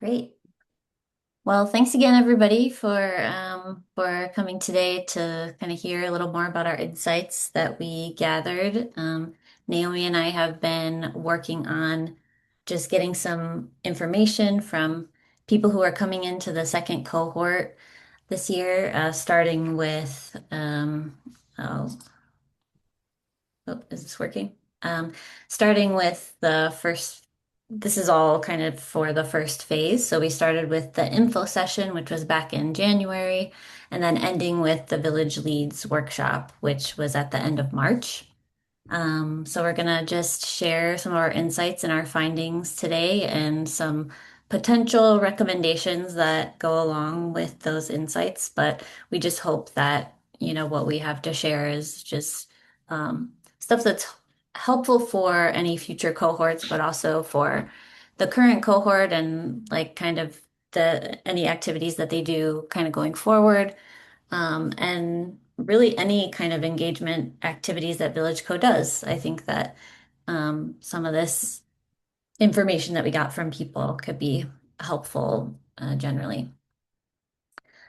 Great. Well, thanks again, everybody, for coming today to kind of hear a little more about our insights that we gathered. Naomi and I have been working on just getting some information from people who are coming into the second cohort this year, starting with oh, is this working? Um, Starting with the first, this is all kind of for the first phase. So we started with the info session, which was back in January, and then ending with the Village Leads workshop, which was at the end of March. So we're gonna just share some of our insights and our findings today and some potential recommendations that go along with those insights. But we just hope that, what we have to share is just stuff that's helpful for any future cohorts, but also for the current cohort and like kind of the any activities that they do kind of going forward, and really any kind of engagement activities that Village Co does. I think that some of this information that we got from people could be helpful generally.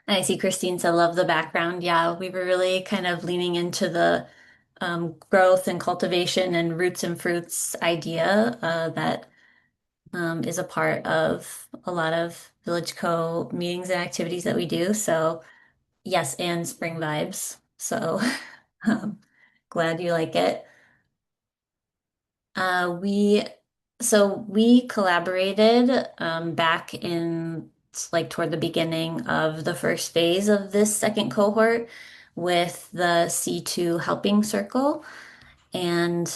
And I see Christine said, love the background. Yeah, we were really kind of leaning into the growth and cultivation and roots and fruits idea that is a part of a lot of Village Co meetings and activities that we do. So yes, and spring vibes. So um, glad you like it. We we collaborated back in like toward the beginning of the first phase of this second cohort with the C2 Helping Circle. And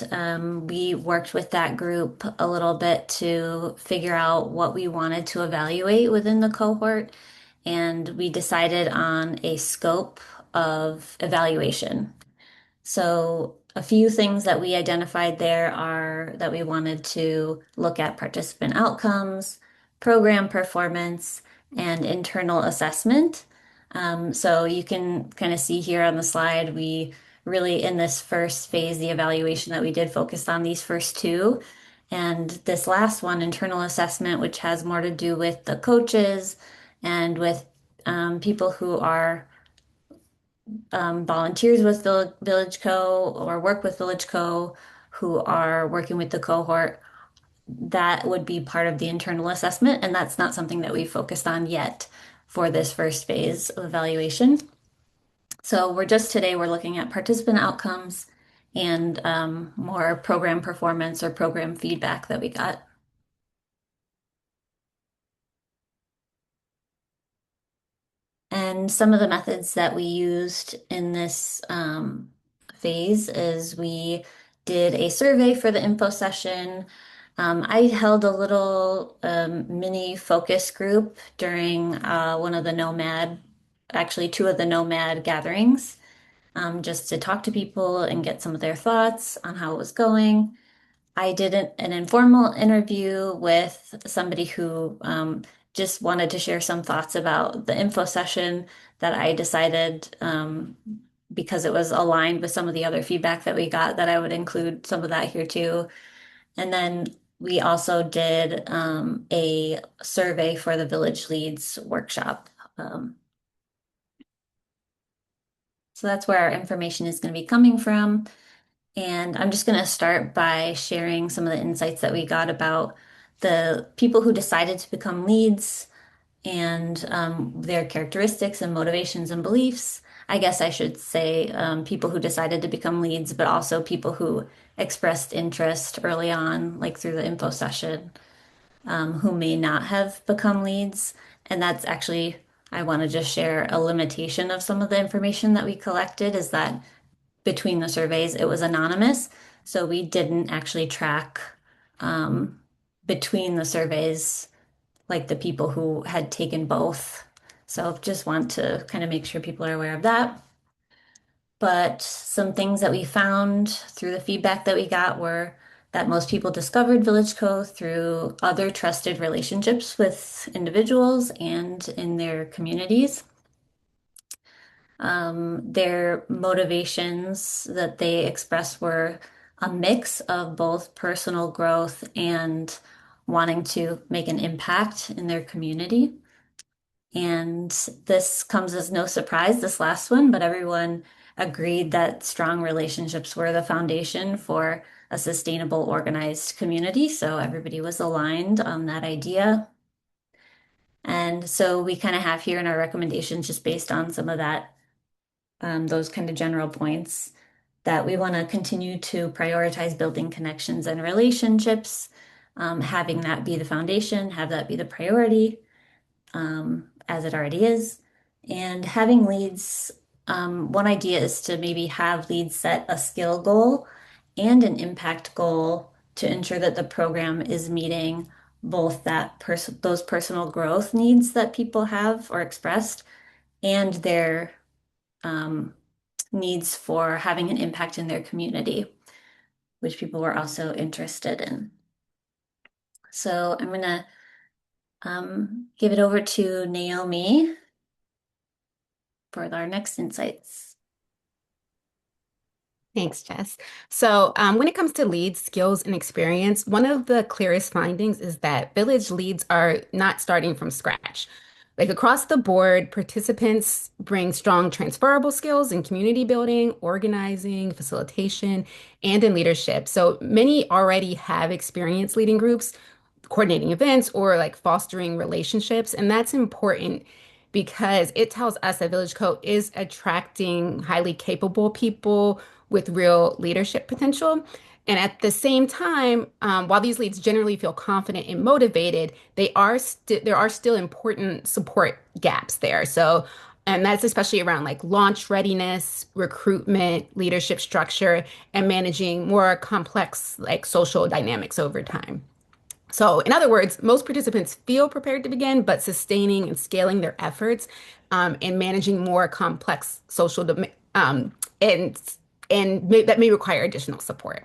we worked with that group a little bit to figure out what we wanted to evaluate within the cohort. And we decided on a scope of evaluation. So, a few things that we identified there are that we wanted to look at participant outcomes, program performance, and internal assessment. So, you can kind of see here on the slide, we really, in this first phase, the evaluation that we did focused on these first two. And this last one, internal assessment, which has more to do with the coaches and with people who are volunteers with Village Co. or work with Village Co. who are working with the cohort, that would be part of the internal assessment. And that's not something that we focused on yet for this first phase of evaluation. So we're looking at participant outcomes and more program performance or program feedback that we got. And some of the methods that we used in this phase is we did a survey for the info session. I held a little mini focus group during one of the Nomad, actually two of the Nomad gatherings, just to talk to people and get some of their thoughts on how it was going. I did an informal interview with somebody who just wanted to share some thoughts about the info session that I decided, because it was aligned with some of the other feedback that we got, that I would include some of that here too. And then we also did a survey for the Village Leads workshop. So that's where our information is going to be coming from. And I'm just going to start by sharing some of the insights that we got about the people who decided to become leads and their characteristics and motivations and beliefs. I guess I should say people who decided to become leads, but also people who expressed interest early on, like through the info session, who may not have become leads. And that's actually, I want to just share a limitation of some of the information that we collected is that between the surveys, it was anonymous. So we didn't actually track um, between the surveys, like the people who had taken both. So just want to kind of make sure people are aware of that. But some things that we found through the feedback that we got were that most people discovered Village Co through other trusted relationships with individuals and in their communities. Their motivations that they expressed were a mix of both personal growth and wanting to make an impact in their community. And this comes as no surprise, this last one, but everyone agreed that strong relationships were the foundation for a sustainable, organized community. So everybody was aligned on that idea. And so we kind of have here in our recommendations, just based on some of that, those kind of general points, that we want to continue to prioritize building connections and relationships, having that be the foundation, have that be the priority, as it already is. And having leads, one idea is to maybe have leads set a skill goal and an impact goal to ensure that the program is meeting both those personal growth needs that people have or expressed and their um, needs for having an impact in their community, which people were also interested in. So I'm going to give it over to Naomi for our next insights. Thanks, Jess. So, when it comes to leads, skills, and experience, one of the clearest findings is that village leads are not starting from scratch. Like across the board, participants bring strong transferable skills in community building, organizing, facilitation, and in leadership. So many already have experience leading groups, coordinating events, or like fostering relationships. And that's important because it tells us that Village Co is attracting highly capable people with real leadership potential. And at the same time, while these leads generally feel confident and motivated, there are still important support gaps there. So, and that's especially around like launch readiness, recruitment, leadership structure, and managing more complex like social dynamics over time. So, in other words, most participants feel prepared to begin, but sustaining and scaling their efforts and managing more complex um, and that may require additional support.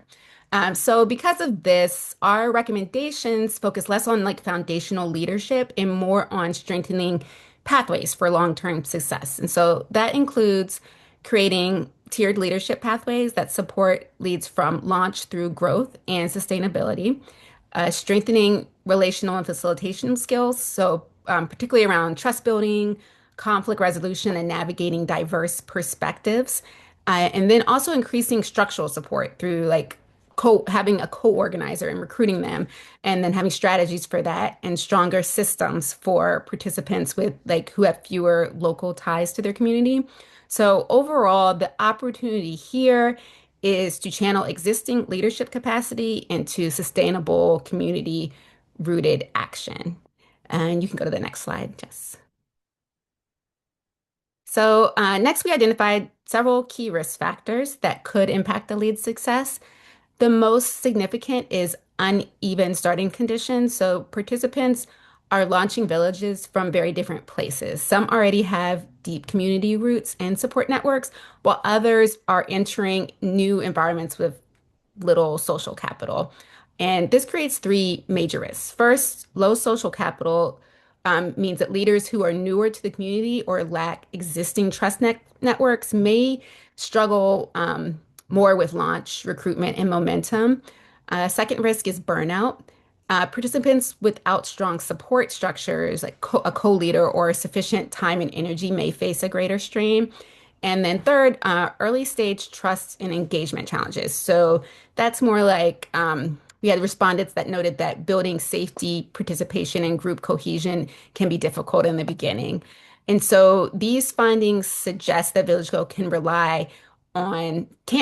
So, because of this, our recommendations focus less on like foundational leadership and more on strengthening pathways for long-term success. And so that includes creating tiered leadership pathways that support leads from launch through growth and sustainability, strengthening relational and facilitation skills. So, particularly around trust building, conflict resolution, and navigating diverse perspectives. And then also increasing structural support through like having a co-organizer and recruiting them, and then having strategies for that and stronger systems for participants with like who have fewer local ties to their community. So overall, the opportunity here is to channel existing leadership capacity into sustainable community rooted action. And you can go to the next slide, Jess. So next, we identified several key risk factors that could impact the lead success. The most significant is uneven starting conditions. So participants are launching villages from very different places. Some already have deep community roots and support networks, while others are entering new environments with little social capital. And this creates three major risks. First, low social capital means that leaders who are newer to the community or lack existing networks may struggle more with launch, recruitment, and momentum. Second risk is burnout. Participants without strong support structures, like a co-leader or sufficient time and energy, may face a greater strain. And then third, early stage trust and engagement challenges. So that's more like we had respondents that noted that building safety, participation, and group cohesion can be difficult in the beginning. And so these findings suggest that Village Go can't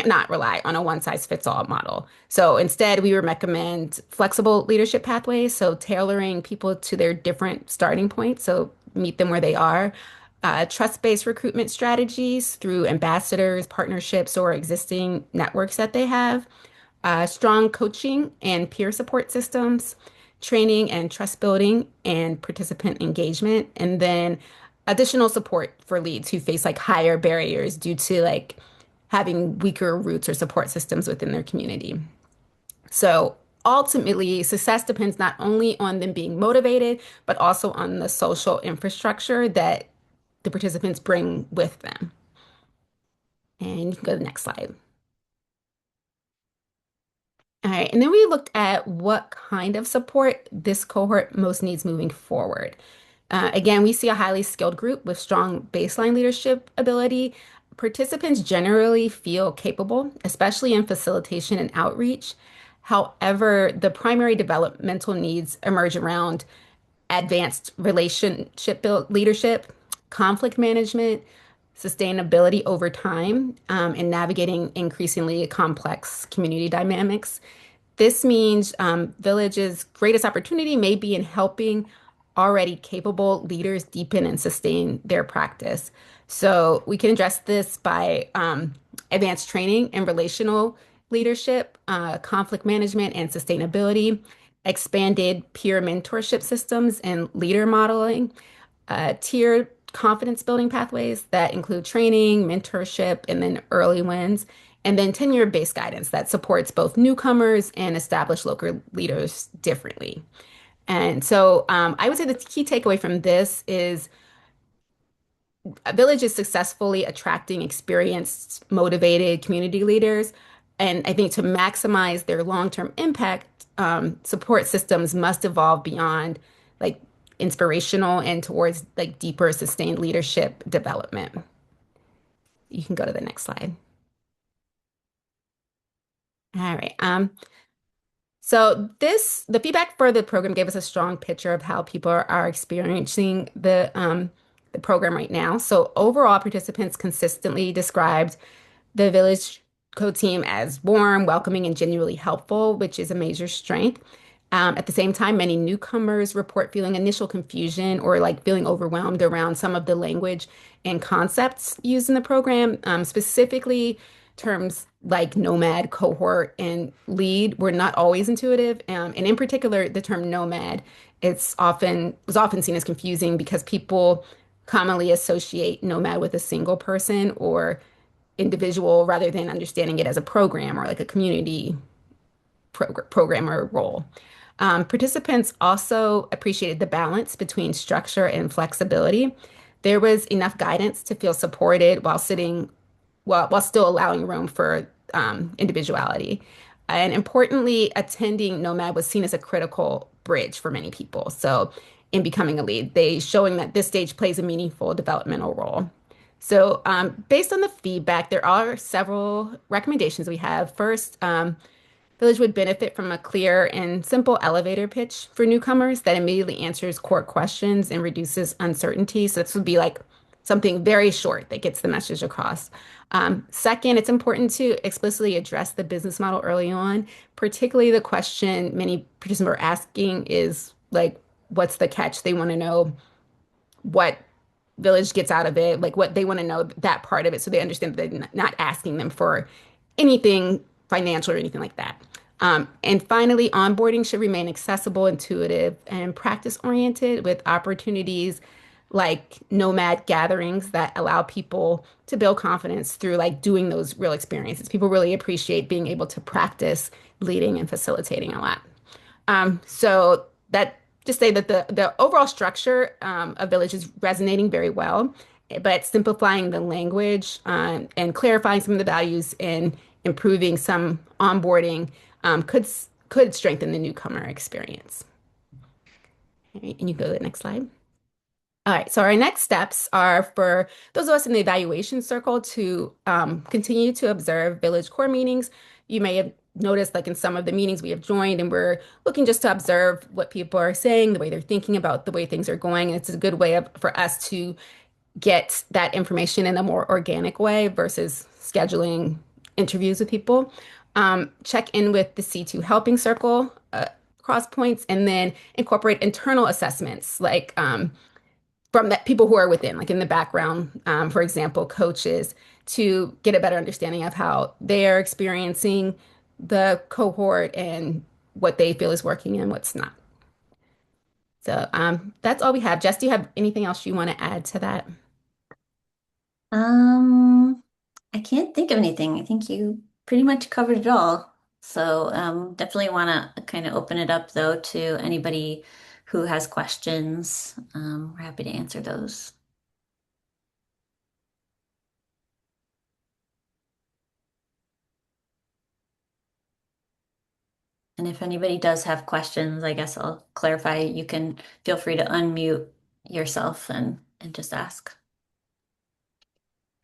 not rely on a one size fits all model. So instead, we would recommend flexible leadership pathways. So tailoring people to their different starting points. So meet them where they are. Trust-based recruitment strategies through ambassadors, partnerships, or existing networks that they have, strong coaching and peer support systems, training and trust building and participant engagement, and then additional support for leads who face like higher barriers due to like having weaker roots or support systems within their community. So ultimately, success depends not only on them being motivated, but also on the social infrastructure that the participants bring with them. And you can go to the next slide. All right, and then we looked at what kind of support this cohort most needs moving forward. Again, we see a highly skilled group with strong baseline leadership ability. Participants generally feel capable, especially in facilitation and outreach. However, the primary developmental needs emerge around advanced relationship build leadership, conflict management, sustainability over time, and navigating increasingly complex community dynamics. This means Village's greatest opportunity may be in helping already capable leaders deepen and sustain their practice. So we can address this by advanced training in relational leadership, conflict management, and sustainability, expanded peer mentorship systems and leader modeling, tiered confidence building pathways that include training, mentorship, and then early wins, and then tenure-based guidance that supports both newcomers and established local leaders differently. And so I would say the key takeaway from this is a village is successfully attracting experienced, motivated community leaders. And I think to maximize their long-term impact, support systems must evolve beyond like inspirational and towards like deeper, sustained leadership development. You can go to the next slide. All right. The feedback for the program gave us a strong picture of how people are experiencing the program right now. So overall, participants consistently described the Village Code team as warm, welcoming, and genuinely helpful, which is a major strength. At the same time, many newcomers report feeling initial confusion or like feeling overwhelmed around some of the language and concepts used in the program, specifically terms like nomad, cohort, and lead were not always intuitive. And in particular, the term nomad, it's often was often seen as confusing because people commonly associate nomad with a single person or individual rather than understanding it as a program or like a community programmer role. Participants also appreciated the balance between structure and flexibility. There was enough guidance to feel supported while still allowing room for individuality. And importantly, attending Nomad was seen as a critical bridge for many people. So, in becoming a lead, they showing that this stage plays a meaningful developmental role. So, based on the feedback, there are several recommendations we have. First, Village would benefit from a clear and simple elevator pitch for newcomers that immediately answers core questions and reduces uncertainty. So this would be like something very short that gets the message across. Second, it's important to explicitly address the business model early on, particularly the question many participants are asking is like, what's the catch? They want to know what Village gets out of it, like what they want to know that part of it, so they understand that they're not asking them for anything financial or anything like that. And finally, onboarding should remain accessible, intuitive, and practice oriented with opportunities like nomad gatherings that allow people to build confidence through like doing those real experiences. People really appreciate being able to practice leading and facilitating a lot. So that just say that the overall structure of Village is resonating very well, but simplifying the language and clarifying some of the values and improving some onboarding could strengthen the newcomer experience. All right, and you go to the next slide. All right, so our next steps are for those of us in the evaluation circle to continue to observe Village core meetings. You may have noticed, like in some of the meetings we have joined, and we're looking just to observe what people are saying, the way they're thinking about the way things are going. And it's a good way for us to get that information in a more organic way versus scheduling interviews with people. Check in with the C2 helping circle cross points, and then incorporate internal assessments like from that people who are within, like in the background, for example, coaches, to get a better understanding of how they're experiencing the cohort and what they feel is working and what's not. So that's all we have. Jess, do you have anything else you want to add to that? Um, I can't think of anything. I think you pretty much covered it all. So, definitely want to kind of open it up though to anybody who has questions. We're happy to answer those. And if anybody does have questions, I guess I'll clarify. You can feel free to unmute yourself and just ask.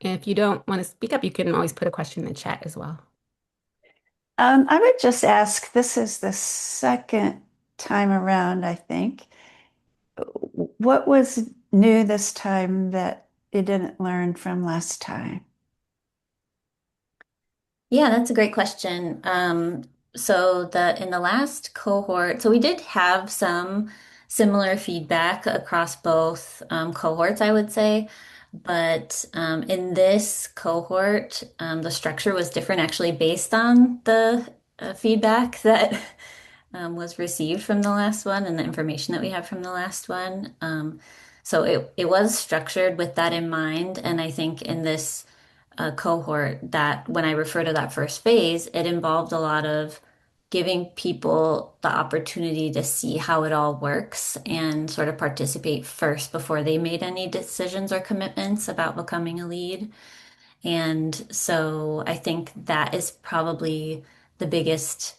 And if you don't want to speak up, you can always put a question in the chat as well. I would just ask, this is the second time around, I think. What was new this time that you didn't learn from last time? Yeah, that's a great question. So the in the last cohort, so we did have some similar feedback across both cohorts, I would say. But in this cohort, the structure was different actually based on the feedback that was received from the last one and the information that we have from the last one. So it was structured with that in mind. And I think in this cohort that when I refer to that first phase, it involved a lot of giving people the opportunity to see how it all works and sort of participate first before they made any decisions or commitments about becoming a lead. And so I think that is probably the biggest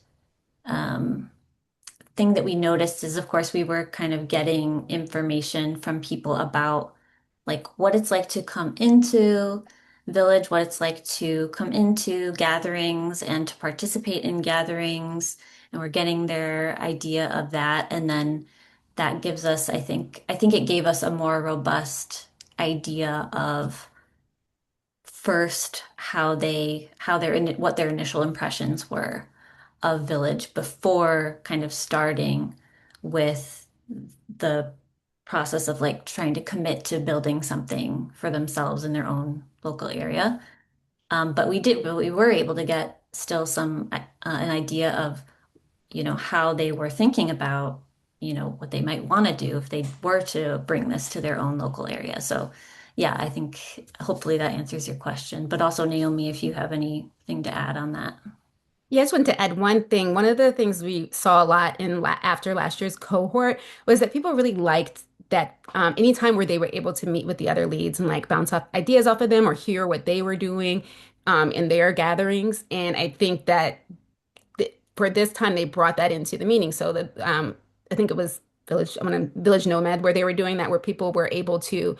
thing that we noticed is, of course, we were kind of getting information from people about like what it's like to come into Village, what it's like to come into gatherings and to participate in gatherings. And we're getting their idea of that. And then that gives us, I think it gave us a more robust idea of first how their what their initial impressions were of Village before kind of starting with the process of like trying to commit to building something for themselves in their own local area. But we were able to get still some an idea of, how they were thinking about, what they might want to do if they were to bring this to their own local area. So, yeah, I think hopefully that answers your question. But also, Naomi, if you have anything to add on that. Yeah, I just wanted to add one thing. One of the things we saw a lot in la after last year's cohort was that people really liked that anytime where they were able to meet with the other leads and like bounce off ideas off of them or hear what they were doing in their gatherings. And I think that for this time they brought that into the meeting so that I think it was Village Nomad where they were doing that where people were able to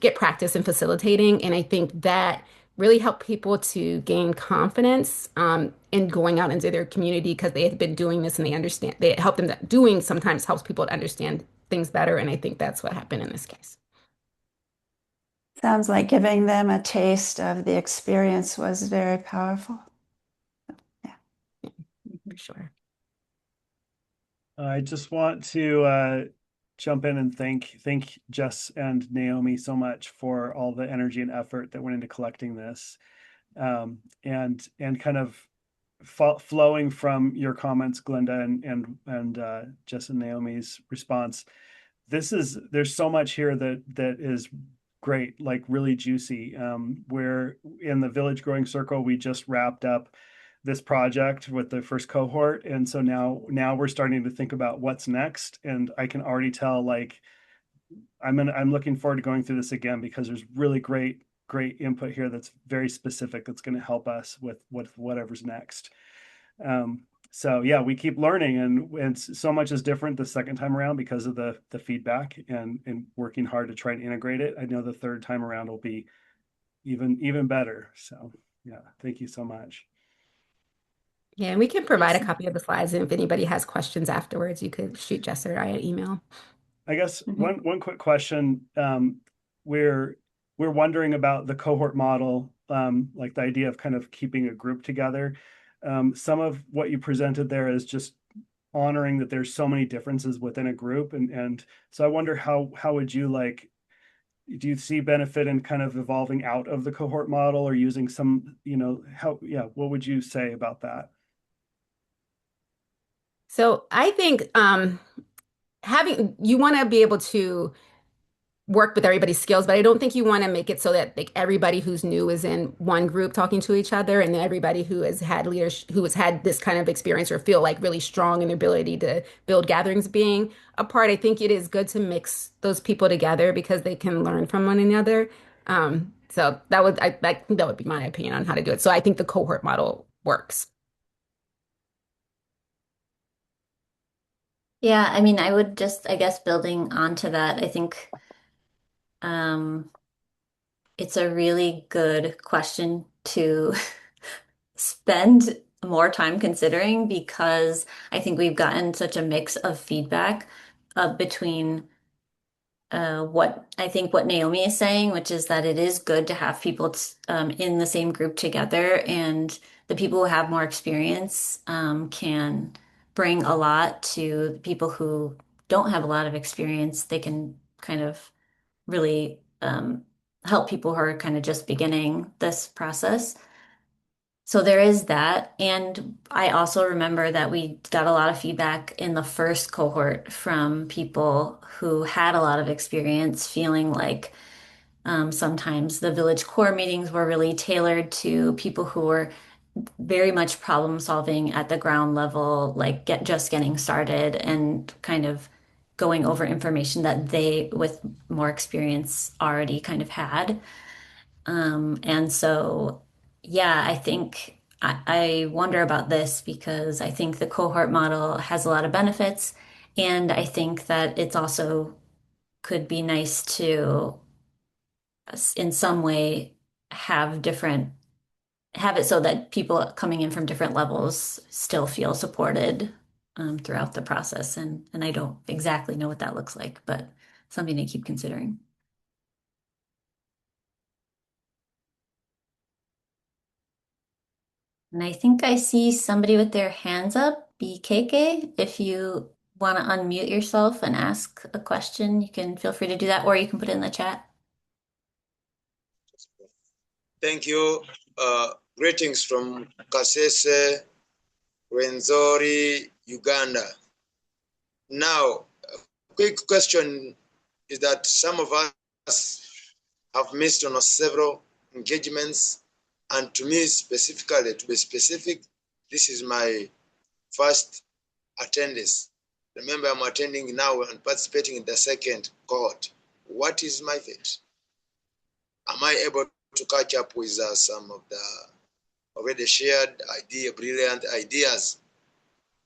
get practice in facilitating and I think that really helped people to gain confidence in going out into their community because they had been doing this and they understand they help them that doing sometimes helps people to understand things better and I think that's what happened in this case. Sounds like giving them a taste of the experience was very powerful. Yeah. Yeah, for sure. I just want to jump in and thank Jess and Naomi so much for all the energy and effort that went into collecting this, and kind of flowing from your comments, Glenda, and Jess and Naomi's response. There's so much here that is great, like really juicy. We're in the Village Growing Circle. We just wrapped up this project with the first cohort, and so now we're starting to think about what's next. And I can already tell, like, I'm looking forward to going through this again because there's really great input here that's very specific that's going to help us with whatever's next. So yeah, we keep learning and so much is different the second time around because of the feedback and working hard to try and integrate it. I know the third time around will be even better. So yeah, thank you so much. Yeah, and we can provide Yes. a copy of the slides and if anybody has questions afterwards you could shoot Jess or I an email. I guess Mhm. one quick question. We're we're wondering about the cohort model, like the idea of kind of keeping a group together. Some of what you presented there is just honoring that there's so many differences within a group, and so I wonder how would you like, do you see benefit in kind of evolving out of the cohort model or using some, how, yeah, what would you say about that? So I think having you want to be able to work with everybody's skills, but I don't think you want to make it so that like everybody who's new is in one group talking to each other, and then everybody who has had leadership, who has had this kind of experience or feel like really strong in their ability to build gatherings being apart. I think it is good to mix those people together because they can learn from one another. So I think that would be my opinion on how to do it. So I think the cohort model works. Yeah, I mean, I would just, I guess, building onto that, I think um, it's a really good question to spend more time considering because I think we've gotten such a mix of feedback between what I think what Naomi is saying, which is that it is good to have people in the same group together, and the people who have more experience can bring a lot to people who don't have a lot of experience. They can kind of really help people who are kind of just beginning this process. So there is that. And I also remember that we got a lot of feedback in the first cohort from people who had a lot of experience feeling like sometimes the village core meetings were really tailored to people who were very much problem solving at the ground level, like just getting started and kind of going over information that they, with more experience, already kind of had. And so, yeah, I think I wonder about this because I think the cohort model has a lot of benefits. And I think that it's also could be nice to, in some way, have different, have it so that people coming in from different levels still feel supported throughout the process. And I don't exactly know what that looks like, but something to keep considering. And I think I see somebody with their hands up, BKK. If you want to unmute yourself and ask a question, you can feel free to do that, or you can put it in the chat. Thank you. Greetings from Kasese, Rwenzori, Uganda. Now, a quick question is that some of us have missed on several engagements, and to me specifically, to be specific, this is my first attendance. Remember, I'm attending now and participating in the second cohort. What is my fate? Am I able to catch up with some of the already shared brilliant ideas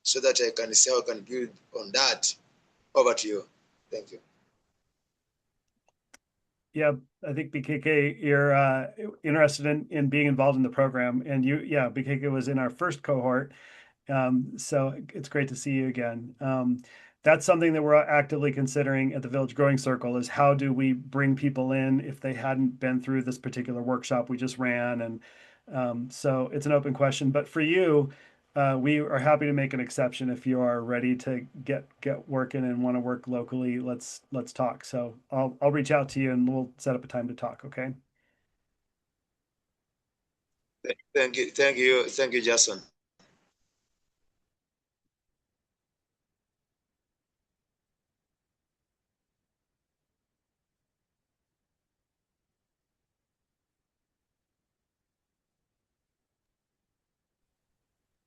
so that I can see how I can build on that? Over to you. Thank you. Yeah, I think BKK, you're interested in being involved in the program, and yeah, BKK was in our first cohort, so it's great to see you again. That's something that we're actively considering at the Village Growing Circle is how do we bring people in if they hadn't been through this particular workshop we just ran, and so it's an open question. But for you, we are happy to make an exception if you are ready to get working and want to work locally. Let's talk. So I'll reach out to you and we'll set up a time to talk. Okay. Thank you, Jason.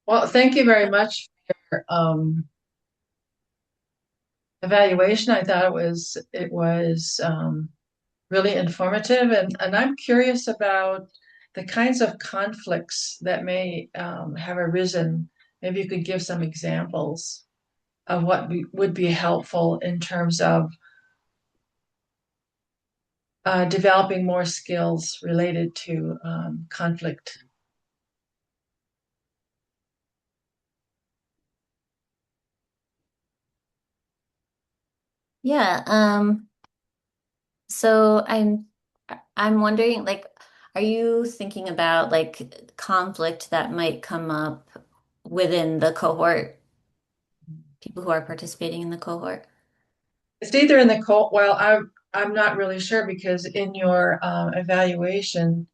Well, thank you very much for evaluation. I thought it was really informative, and I'm curious about the kinds of conflicts that may have arisen. Maybe you could give some examples of what would be helpful in terms of developing more skills related to conflict. Yeah. So I'm wondering, like, are you thinking about like conflict that might come up within the cohort, people who are participating in the cohort? It's either in the well, I'm not really sure because in your evaluation,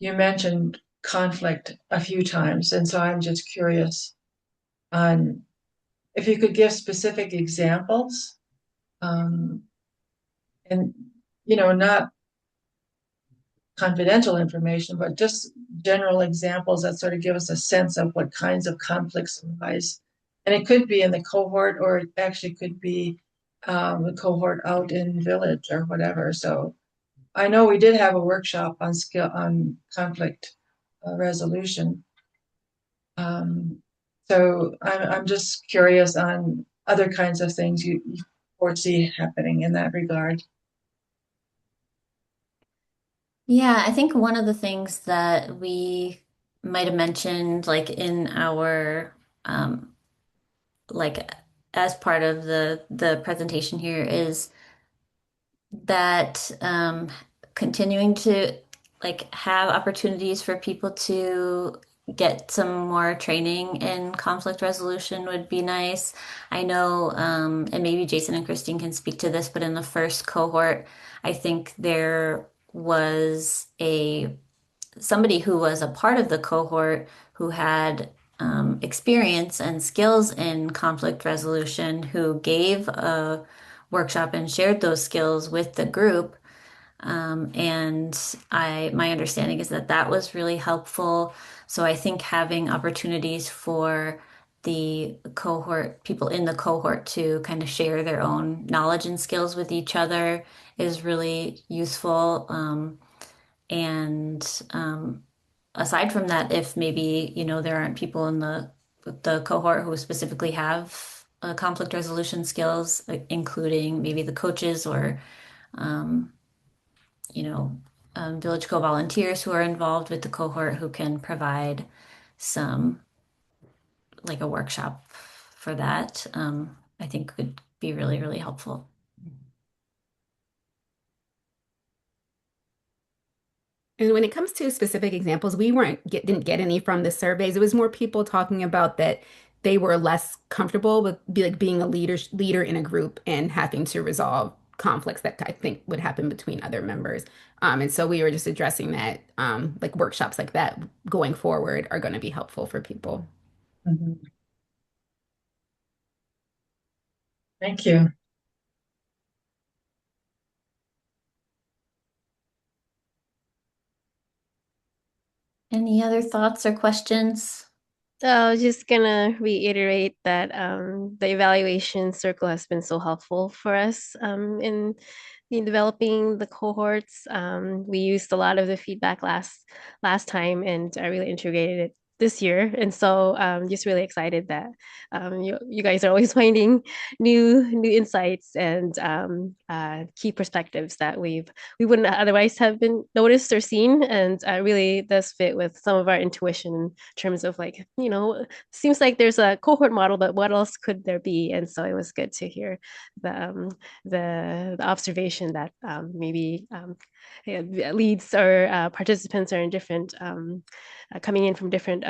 you mentioned conflict a few times, and so I'm just curious on if you could give specific examples, um, and not confidential information, but just general examples that sort of give us a sense of what kinds of conflicts arise. And it could be in the cohort, or it actually could be the cohort out in village or whatever. So I know we did have a workshop on conflict resolution. So I'm just curious on other kinds of things you foresee happening in that regard? Yeah, I think one of the things that we might have mentioned, like in our, like as part of the presentation here, is that continuing to like have opportunities for people to get some more training in conflict resolution would be nice. I know, and maybe Jason and Christine can speak to this, but in the first cohort, I think there was a somebody who was a part of the cohort who had experience and skills in conflict resolution who gave a workshop and shared those skills with the group. And my understanding is that that was really helpful. So I think having opportunities for the cohort, people in the cohort to kind of share their own knowledge and skills with each other is really useful. And aside from that, if maybe, there aren't people in the cohort who specifically have conflict resolution skills, including maybe the coaches or you know, Village Co volunteers who are involved with the cohort who can provide some, like a workshop for that, I think would be really, really helpful. And when it comes to specific examples, we didn't get any from the surveys. It was more people talking about that they were less comfortable with being a leader in a group and having to resolve conflicts that I think would happen between other members. And so we were just addressing that, like workshops like that going forward are going to be helpful for people. Mhm. Thank you. Any other thoughts or questions? So I was just gonna reiterate that the evaluation circle has been so helpful for us in developing the cohorts. We used a lot of the feedback last time, and I really integrated it this year. And so just really excited that you guys are always finding new insights and key perspectives that we wouldn't otherwise have been noticed or seen, and really does fit with some of our intuition in terms of like, seems like there's a cohort model, but what else could there be? And so it was good to hear the the observation that maybe yeah, leads or participants are in different coming in from different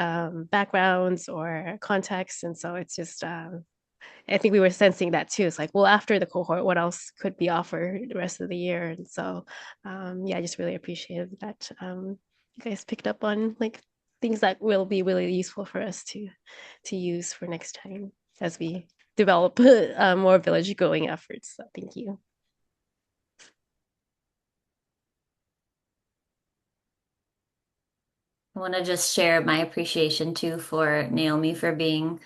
backgrounds or contexts, and so it's just I think we were sensing that too. It's like, well, after the cohort, what else could be offered the rest of the year? And so, yeah, I just really appreciated that you guys picked up on like things that will be really useful for us to use for next time as we develop more village growing efforts. So thank you. I want to just share my appreciation too for Naomi for being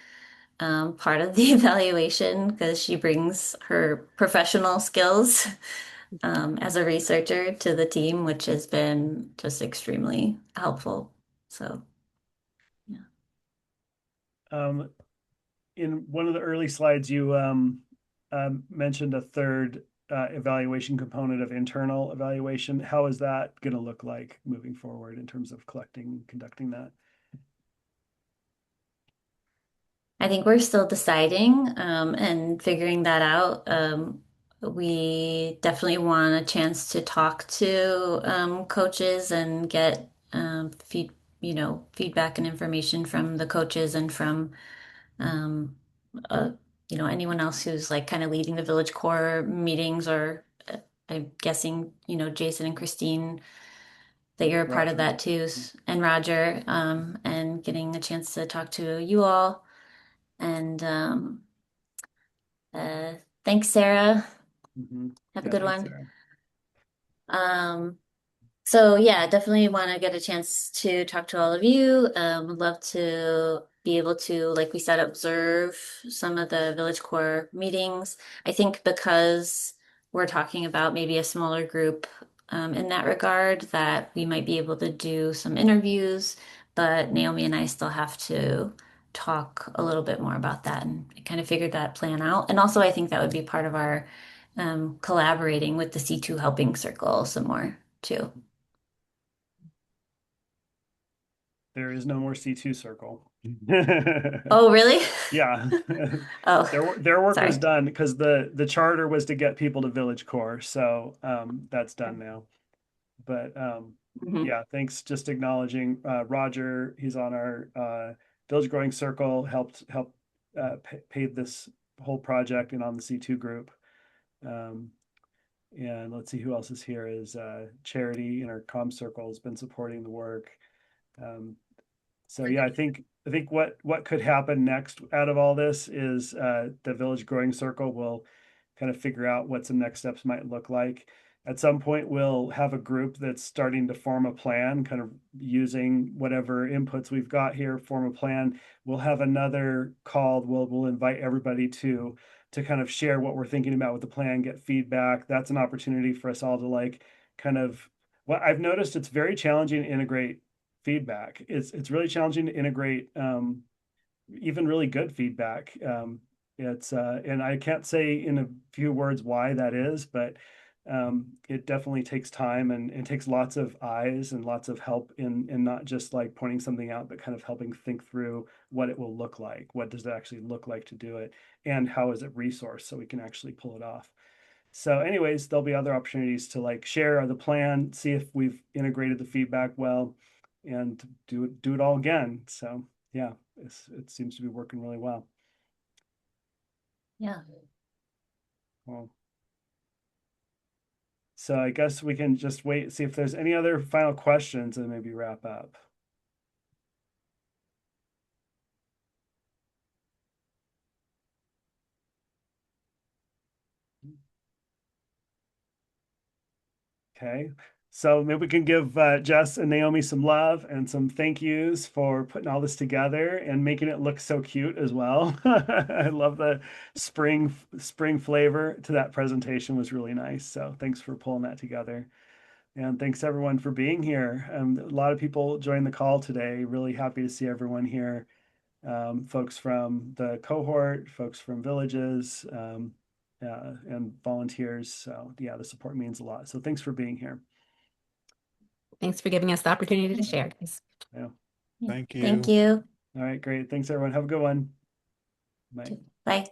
part of the evaluation because she brings her professional skills as a researcher to the team, which has been just extremely helpful. So, yeah. Um, in one of the early slides, you mentioned a third evaluation component of internal evaluation. How is that going to look like moving forward in terms of conducting that? I think we're still deciding and figuring that out. We definitely want a chance to talk to coaches and get feedback and information from the coaches and from um, uh, anyone else who's like kind of leading the village core meetings or I'm guessing, Jason and Christine, that you're a part of Roger. that too, and Roger, and getting a chance to talk to you all. And uh, thanks, Sarah. Mm-hmm. Have a Yeah, good thanks, one. Sarah. So yeah, definitely want to get a chance to talk to all of you. Would love to be able to, like we said, observe some of the Village Core meetings. I think because we're talking about maybe a smaller group in that regard, that we might be able to do some interviews, but Naomi and I still have to talk a little bit more about that and kind of figure that plan out. And also, I think that would be part of our collaborating with the C2 Helping Circle some more too. There is no more C2 circle. Oh, really? Yeah. Oh, Their work was sorry. done because the charter was to get people to Village Core. So that's done now. But Mhm. yeah, thanks. Just acknowledging Roger. He's on our Village Growing Circle, helped pave this whole project and on the C2 group. And let's see who else is here. Is Charity in our comm circle has been supporting the work. Um, so yeah, I think what could happen next out of all this is the Village Growing Circle will kind of figure out what some next steps might look like. At some point, we'll have a group that's starting to form a plan, kind of using whatever inputs we've got here, form a plan. We'll have another call. We'll invite everybody to kind of share what we're thinking about with the plan, get feedback. That's an opportunity for us all to like kind of what I've noticed. It's very challenging to integrate feedback. It's really challenging to integrate even really good feedback. It's and I can't say in a few words why that is, but it definitely takes time and takes lots of eyes and lots of help in not just like pointing something out, but kind of helping think through what it will look like. What does it actually look like to do it, and how is it resourced so we can actually pull it off. So, anyways, there'll be other opportunities to like share the plan, see if we've integrated the feedback well, and do it all again. So, yeah, it seems to be working really well. Yeah. Well, so I guess we can just wait, see if there's any other final questions, and maybe wrap up. Okay. So maybe we can give Jess and Naomi some love and some thank yous for putting all this together and making it look so cute as well. I love the spring flavor to that presentation was really nice. So thanks for pulling that together. And thanks everyone for being here. A lot of people joined the call today. Really happy to see everyone here. Folks from the cohort, folks from villages, and volunteers. So yeah, the support means a lot. So thanks for being here. Thanks for giving us the opportunity to share, guys. Yeah. Yeah. Thank Thank you. you. All right, great. Thanks everyone. Have a good one. Bye. Bye.